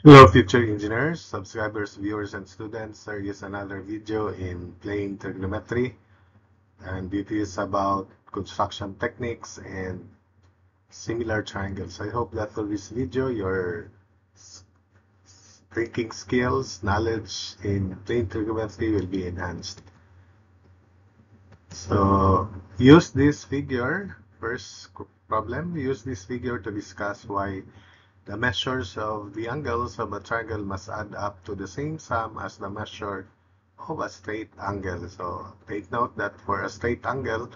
Hello, future engineers, subscribers, viewers, and students. There is another video in plane trigonometry, and it is about construction techniques and similar triangles. I hope that through this video, your thinking skills, knowledge in plane trigonometry will be enhanced. So, use this figure, first problem, use this figure to discuss why the measures of the angles of a triangle must add up to the same sum as the measure of a straight angle. So take note that for a straight angle,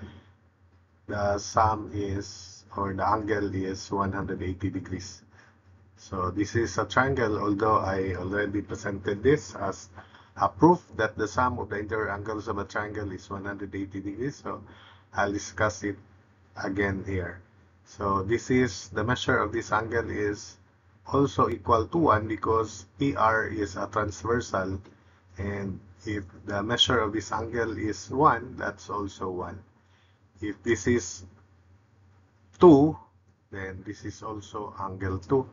the sum is, or the angle is 180 degrees. So this is a triangle, although I already presented this as a proof that the sum of the interior angles of a triangle is 180 degrees. So I'll discuss it again here. So this is, the measure of this angle is also equal to 1 because PR is a transversal, and if the measure of this angle is 1, that's also 1. If this is 2, then this is also angle 2.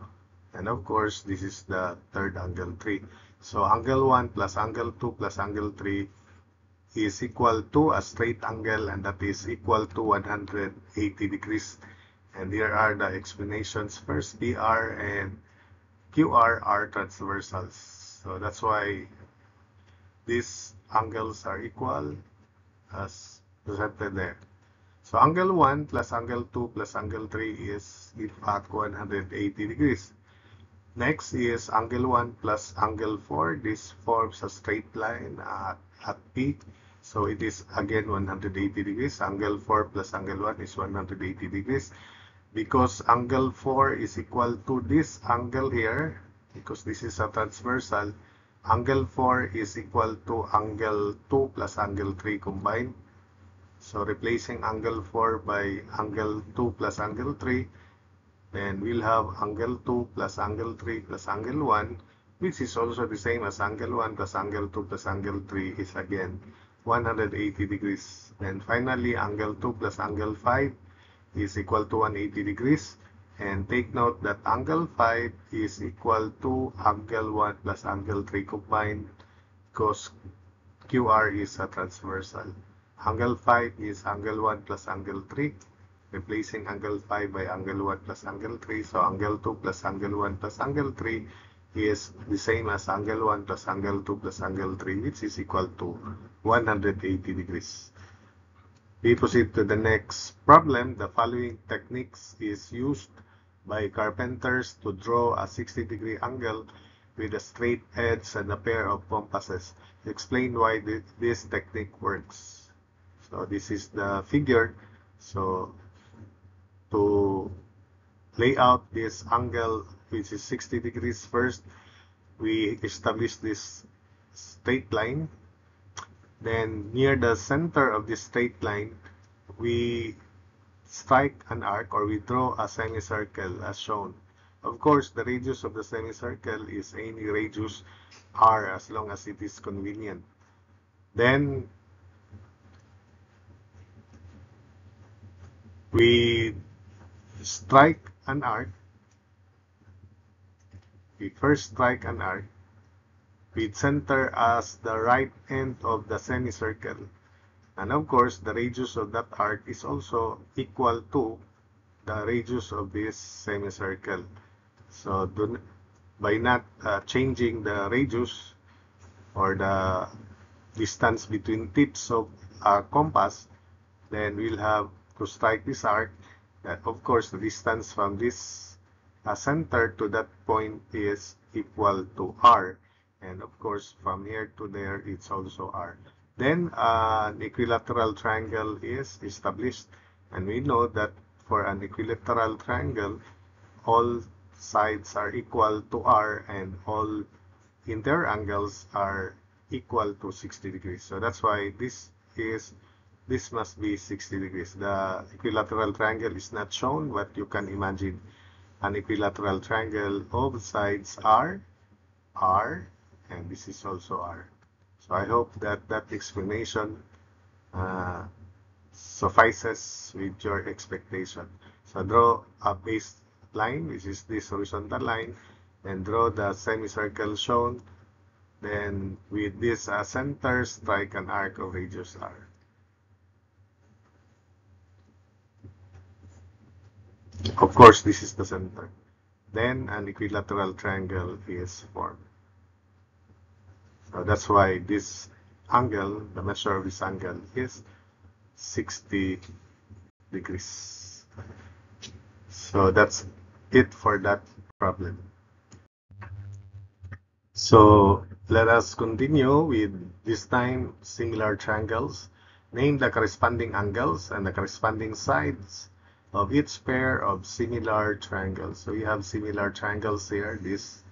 And of course, this is the third angle 3. So angle 1 plus angle 2 plus angle 3 is equal to a straight angle, and that is equal to 180 degrees. And here are the explanations. First, PR and QR are transversals. So that's why these angles are equal as presented there. So angle 1 plus angle 2 plus angle 3 is in fact 180 degrees. Next is angle 1 plus angle 4. This forms a straight line at P. So it is again 180 degrees. Angle 4 plus angle 1 is 180 degrees. Because angle 4 is equal to this angle here, because this is a transversal, angle 4 is equal to angle 2 plus angle 3 combined. So replacing angle 4 by angle 2 plus angle 3, then we'll have angle 2 plus angle 3 plus angle 1, which is also the same as angle 1 plus angle 2 plus angle 3 is again 180 degrees. And finally, angle 2 plus angle 5 is equal to 180 degrees. And take note that angle 5 is equal to angle 1 plus angle 3 combined, because QR is a transversal. Angle 5 is angle 1 plus angle 3, replacing angle 5 by angle 1 plus angle 3. So angle 2 plus angle 1 plus angle 3 is the same as angle 1 plus angle 2 plus angle 3, which is equal to 180 degrees. We proceed to the next problem. The following techniques is used by carpenters to draw a 60-degree angle with a straight edge and a pair of compasses. Explain why this technique works. So this is the figure. So to lay out this angle, which is 60 degrees, first we establish this straight line. Then near the center of this straight line, we strike an arc, or we draw a semicircle as shown. Of course, the radius of the semicircle is any radius r as long as it is convenient. Then we strike an arc. We first strike an arc with center as the right end of the semicircle. And of course, the radius of that arc is also equal to the radius of this semicircle. So by not changing the radius or the distance between tips of a compass, then we'll have to strike this arc. That of course, the distance from this center to that point is equal to r. And of course, from here to there, it's also r. Then an equilateral triangle is established, and we know that for an equilateral triangle, all sides are equal to r and all interior angles are equal to 60 degrees. So that's why this must be 60 degrees. The equilateral triangle is not shown, but you can imagine an equilateral triangle. All sides are r, and this is also r. So I hope that that explanation suffices with your expectation. So draw a baseline, which is this horizontal line, and draw the semicircle shown. Then with this center, strike an arc of radius r. Of course, this is the center. Then an equilateral triangle is formed. So that's why this angle, the measure of this angle is 60 degrees. So that's it for that problem. So let us continue with this time similar triangles. Name the corresponding angles and the corresponding sides of each pair of similar triangles. So we have similar triangles here, this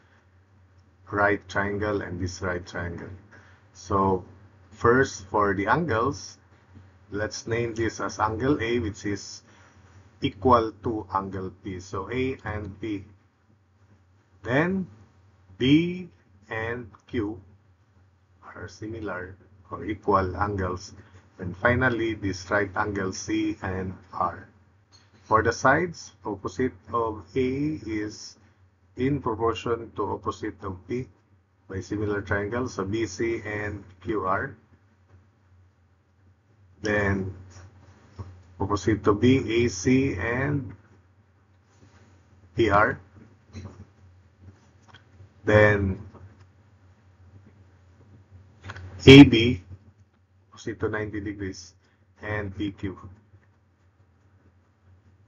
right triangle and this right triangle. So first, for the angles, let's name this as angle A, which is equal to angle P. So A and P. Then B and Q are similar or equal angles. And finally, this right angle C and R. For the sides, opposite of A is in proportion to opposite of P by similar triangles, so BC and QR. Then opposite to B, AC and PR. Then AB, opposite to 90 degrees, and PQ.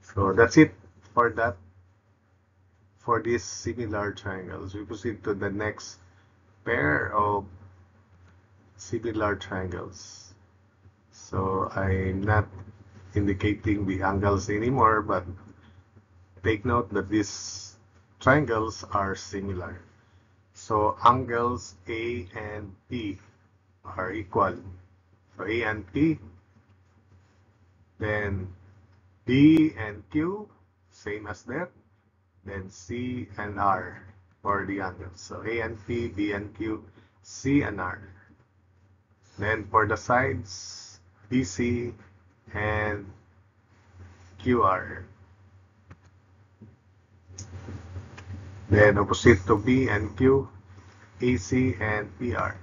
So that's it for that. For these similar triangles, we proceed to the next pair of similar triangles. So I'm not indicating the angles anymore, but take note that these triangles are similar. So angles A and P are equal. So A and P, then B and Q, same as that. Then C and R for the angles. So A and P, B and Q, C and R. Then for the sides, BC and QR. Then opposite to B and Q, AC and PR.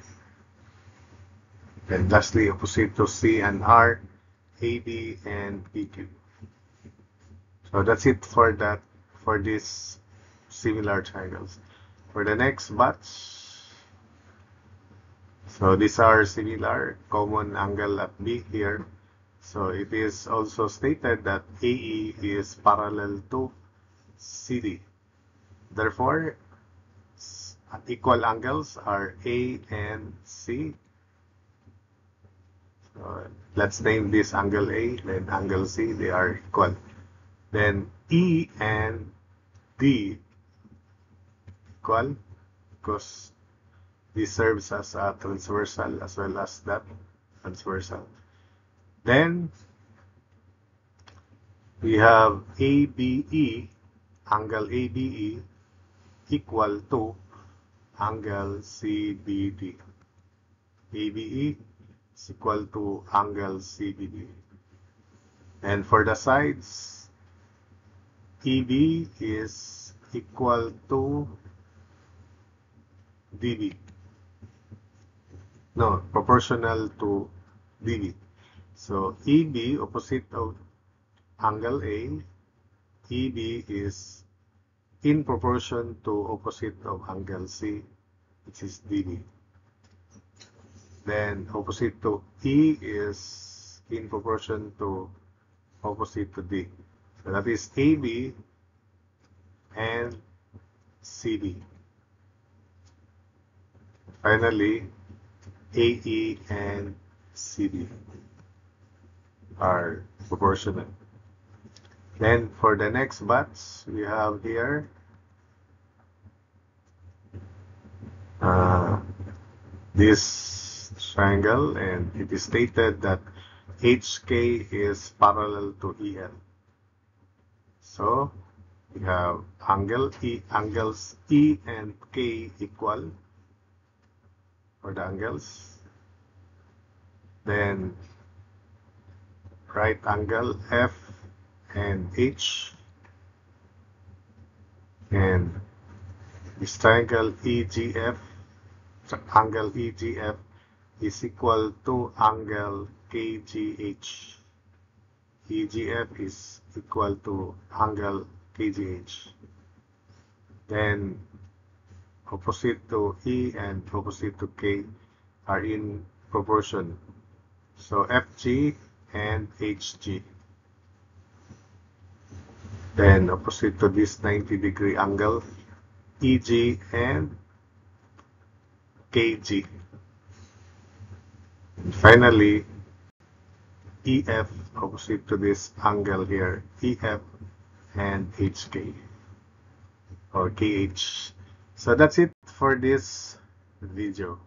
Then lastly, opposite to C and R, AB and PQ. So that's it for that, for these similar triangles. For the next batch, so these are similar, common angle at B here. So it is also stated that AE is parallel to CD. Therefore, equal angles are A and C. So let's name this angle A, then angle C, they are equal. Then E and D equal because this serves as a transversal as well as that transversal. Then we have ABE, angle ABE equal to angle CBD. ABE is equal to angle CBD. And for the sides, EB is equal to DB. No, proportional to DB. So EB, opposite of angle A, EB is in proportion to opposite of angle C, which is DB. Then opposite to E is in proportion to opposite to D. So that is AB and CB. Finally, AE and CD are proportional. Then for the next batch, we have here this triangle, and it is stated that HK is parallel to EL. So we have angles E and K equal for the angles. Then right angle F and H, and This triangle EGF, angle EGF is equal to angle KGH. EGF is equal to angle KGH. Then opposite to E and opposite to K are in proportion. So FG and HG. Then opposite to this 90-degree angle, EG and KG. And finally, EF opposite to this angle here, EF and HK or KH. So that's it for this video.